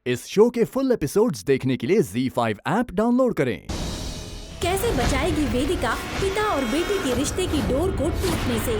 इस शो के full episodes देखने के लिए ZEE5 ऐप डाउनलोड करें। कैसे बचाएगी वेदिका पिता और बेटी के रिश्ते की डोर को टूटने से?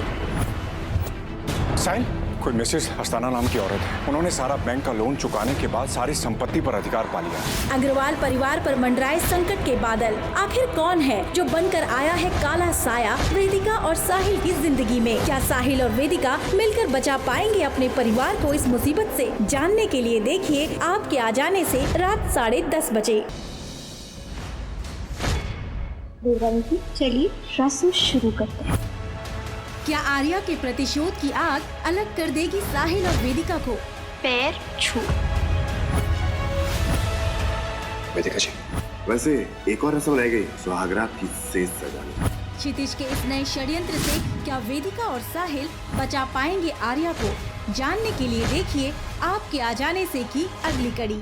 साहिल, कोई मिसेस अस्थाना नाम की औरत है। उन्होंने सारा बैंक का लोन चुकाने के बाद सारी संपत्ति पर अधिकार पा लिया। अग्रवाल परिवार पर मंडराए संकट के बादल। आखिर कौन है जो बनकर आया है काला साया वेदिका और साहिल की जिंदगी में? क्या साहिल और वेदिका मिलकर बचा पाएंगे अपने परिवार को इस मुसीबत से? जानने के लिए देखिए आपके आ जाने से रात 10:30 बजे। चलिए रस्म शुरू करते हैं। क्या आर्या के प्रतिशोध की आग अलग कर देगी साहिल और वेदिका को? पैर छू। वेदिका जी, वैसे एक और रस्म रह गई, सुहागरात की सेज सजानी। क्षितिज के इस नए षड्यंत्र से क्या वेदिका और साहिल बचा पाएंगे आर्या को? जानने के लिए देखिए आपके आ जाने से की अगली कड़ी।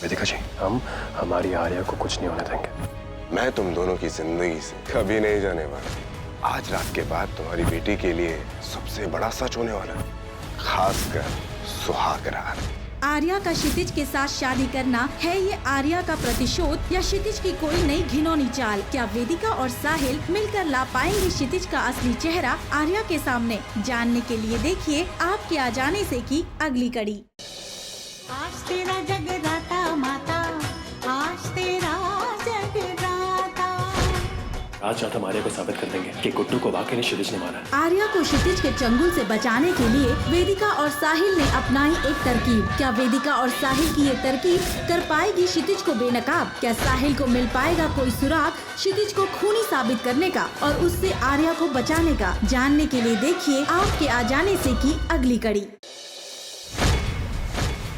वेदिका जी, हम हमारी आर्या को कुछ नहीं होने देंगे। मैं तुम दोनों की जिंदगी से कभी नहीं जाने वाला। आज रात के बाद तुम्हारी बेटी के लिए सबसे बड़ा सच होने वाला है, खासकर सुहाग रात। आर्या का क्षितिज के साथ शादी करना है ये आर्या का प्रतिशोध या क्षितिज की कोई नई घिनौनी चाल? क्या वेदिका और साहिल मिलकर ला पाएंगे क्षितिज का असली चेहरा आर्या के सामने? जानने के लिए देखिए आपके आ जाने से की अगली कड़ी। आज तेरा जगराता माता, आज तेरा जगराता। आज रात हम आर्या को साबित कर देंगे कि गुड्डू को वाकई में क्षितिज ने मारा है। आर्या को क्षितिज के चंगुल से बचाने के लिए वेदिका और साहिल ने अपनाई एक तरकीब। क्या वेदिका और साहिल की ये तरकीब कर पाएगी क्षितिज को बेनकाब? क्या साहिल को मिल पाएगा कोई सुराग क्षितिज को खूनी साबित करने का और उससे आर्या को बचाने का? जानने के लिए देखिए आपके आ जाने से की अगली कड़ी।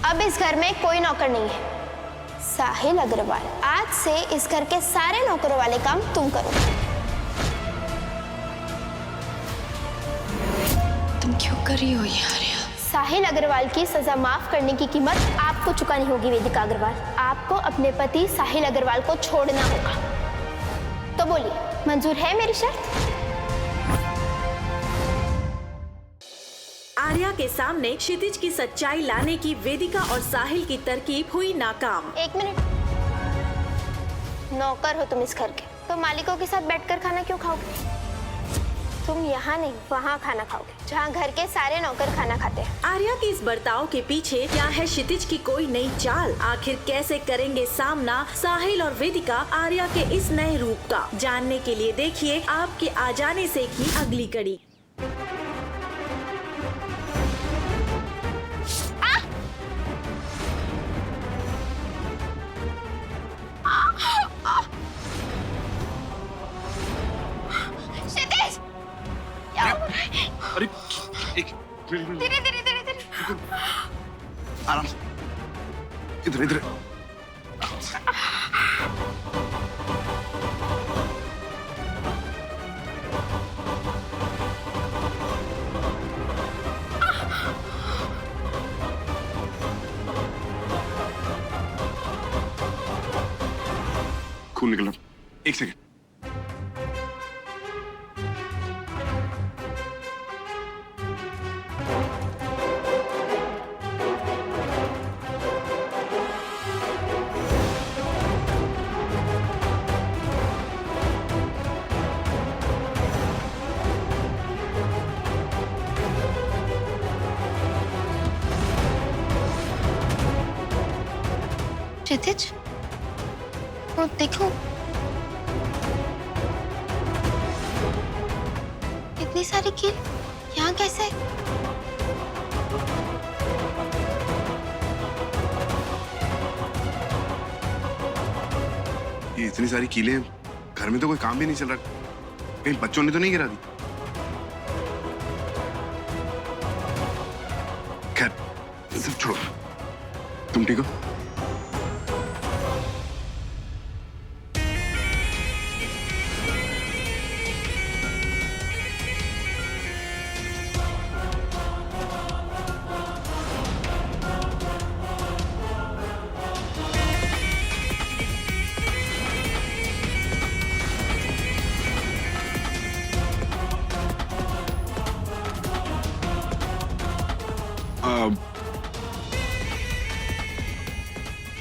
अब इस घर में कोई नौकर नहीं है। साहिल अग्रवाल, आज से इस घर के सारे नौकरों वाले काम तुम करो। तुम क्यों कर रही हो ये आर्या? साहिल अग्रवाल की सजा माफ करने की कीमत आपको चुकानी होगी वेदिका अग्रवाल। आपको अपने पति साहिल अग्रवाल को छोड़ना होगा। तो बोलिए, मंजूर है मेरी शर्त? आर्या के सामने क्षितिज की सच्चाई लाने की वेदिका और साहिल की तरकीब हुई नाकाम। एक मिनट, नौकर हो तुम इस घर के, तो मालिकों के साथ बैठकर खाना क्यों खाओगे? तुम यहाँ नहीं वहाँ खाना खाओगे, जहाँ घर के सारे नौकर खाना खाते हैं। आर्या के इस बर्ताव के पीछे क्या है क्षितिज की कोई नई चाल? आखिर कैसे करेंगे सामना साहिल और वेदिका आर्या के इस नए रूप का? जानने के लिए देखिए आपके आ जाने से की अगली कड़ी। अरे एक धीरे धीरे धीरे धीरे, आराम से, इधर इधर। खून निकल रहा, एक सेकंड। क्षितिज, वो देखो, इतनी सारी कील यहाँ कैसे? ये इतनी सारी कीलें, घर में तो कोई काम भी नहीं चल रहा, कहीं बच्चों ने तो नहीं गिरा दी? खैर सब छोड़ो, तुम ठीक हो?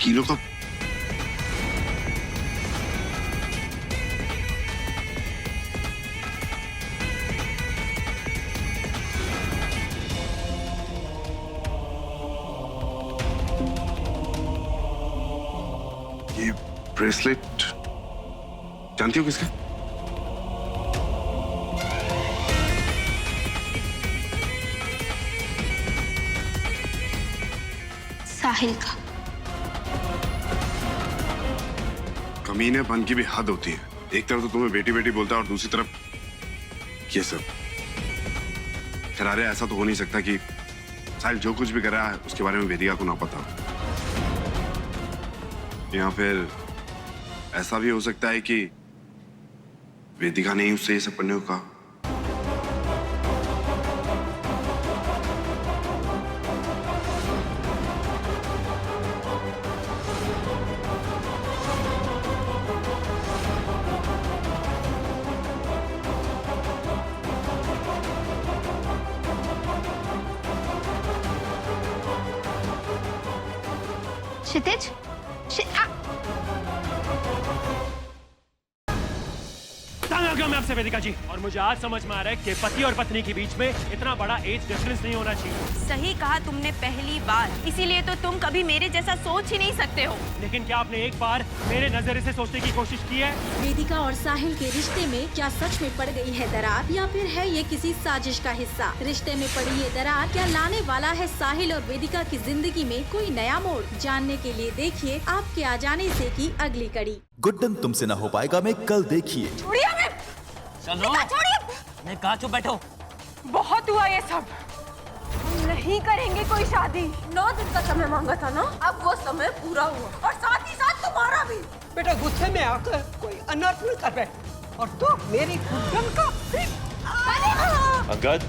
किलो का ये ब्रेसलेट जानती हो किसका? साहिल का। कमीनेपन की भी हद होती है। एक तरफ तो तुम्हें बेटी बेटी बोलता है और दूसरी तरफ ये सब। खैर अरे ऐसा तो हो नहीं सकता कि साहिल जो कुछ भी कर रहा है उसके बारे में वेदिका को ना पता हो। या फिर ऐसा भी हो सकता है कि वेदिका ने ही उससे ये सब करने को कहा। क्षितिज मैं आपसे वेदिका जी, और मुझे आज समझ में आ रहा है कि पति और पत्नी के बीच में इतना बड़ा एज डिफरेंस नहीं होना चाहिए। सही कहा तुमने पहली बार, इसीलिए तो तुम कभी मेरे जैसा सोच ही नहीं सकते हो। लेकिन क्या आपने एक बार मेरे नजरिए से सोचने की कोशिश की है? वेदिका और साहिल के रिश्ते में क्या सच में पड़ गई है दरार, या फिर है ये किसी साजिश का हिस्सा? रिश्ते में पड़ी ये दरार क्या लाने वाला है साहिल और वेदिका की जिंदगी में कोई नया मोड़? जानने के लिए देखिए आपके आ जाने से की अगली कड़ी। गुड्डन तुमसे ना हो पाएगा में कल देखिए। चलो मैं कहा चुप बैठो। बहुत हुआ ये सब, हम नहीं करेंगे कोई शादी। 9 दिन का समय मांगा था ना, अब वो समय पूरा हुआ और साथ ही साथ तुम्हारा भी। बेटा गुस्से में आकर कोई अनर्थ न कर रहे, और तू मेरी गुड्डन का अंगद,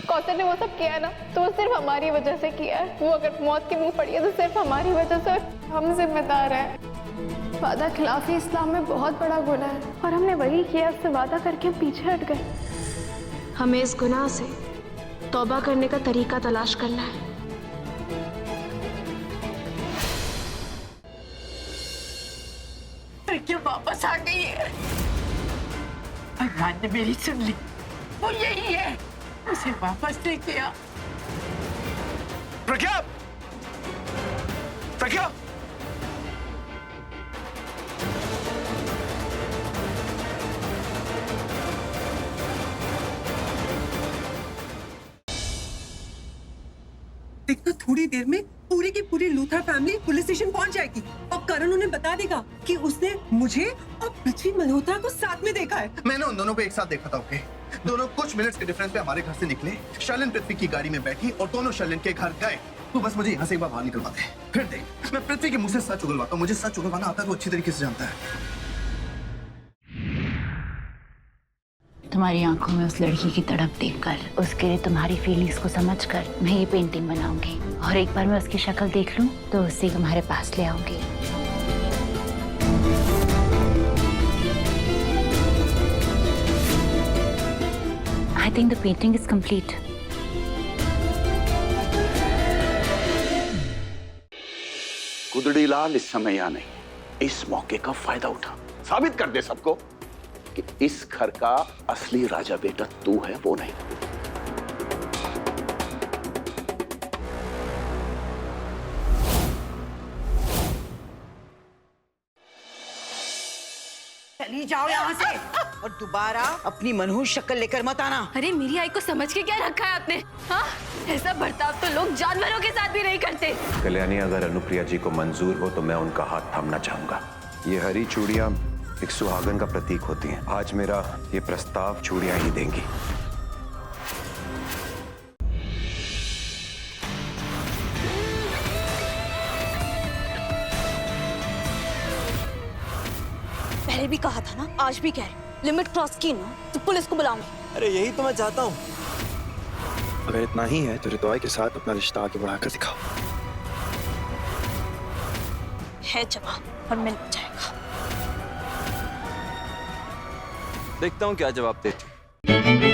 कौसर ने वो सब किया है ना, तो वो सिर्फ हमारी वजह से किया है। वो अगर मौत के मुंह पड़ी है तो सिर्फ हमारी वजह से, हम जिम्मेदार हैं। वादा खिलाफी इस्लाम में बहुत बड़ा गुनाह है और हमने वही किया, उससे वादा करके हम पीछे हट गए। हमें इस गुनाह से तौबा करने का तरीका तलाश करना है। क्यों वापस आ गई है? भगवान ने मेरी सुन ली, वो यही है, उसे वापस लेके आ। प्रज्ञा, प्रज्ञा, देखना थोड़ी देर में पूरी की पूरी लूथरा फैमिली पुलिस स्टेशन पहुंच जाएगी और करण उन्हें बता देगा कि उसने मुझे और पृथ्वी मल्होत्रा को साथ में देखा है। मैंने उन दोनों को एक साथ देखा था। ओके, दोनों कुछ मिनट्स के डिफरेंस पे हमारे घर से निकले, शर्लिन पृथ्वी की गाड़ी में बैठी और दोनों शर्लिन के घर गए। तो बस मुझे यहाँ से एक बार बाहर निकलवा दे, फिर देख मैं पृथ्वी के मुंह से सच उगलवाता हूँ। मुझे सच उगलवाना आता है, वो अच्छी तरीके से जानता है। तुम्हारी आंखों में उस लड़की की तड़प देखकर, उसके लिए तुम्हारी फीलिंग्स को समझकर मैं ये पेंटिंग बनाऊंगी, और एक बार मैं उसकी शक्ल देख लूं तो उसे तुम्हारे पास ले आऊंगी। I think the painting is complete. कुदड़ी लाल इस समय यहाँ नहीं, इस मौके का फायदा उठा, साबित कर दे सबको कि इस घर का असली राजा बेटा तू है, वो नहीं। चली जाओ यहाँ से और दोबारा अपनी मनहूस शक्ल लेकर मत आना। अरे मेरी आई को समझ के क्या रखा है आपने? हाँ, ऐसा बर्ताव तो लोग जानवरों के साथ भी नहीं करते। कल्याणी, अगर अनुप्रिया जी को मंजूर हो तो मैं उनका हाथ थामना चाहूंगा। ये हरी चूड़ियां एक सुहागन का प्रतीक होती हैं। आज मेरा ये प्रस्ताव चूड़ियां ही देंगी। पहले भी कहा था ना, आज भी कह रही, लिमिट क्रॉस की ना तो पुलिस को बुलाऊंगी। अरे यही तो मैं चाहता हूँ। अगर इतना ही है तो रितुआ के साथ अपना रिश्ता आगे बढ़ाकर दिखाओ। है जवाब और मिल जाएगा। देखता हूँ क्या जवाब देती।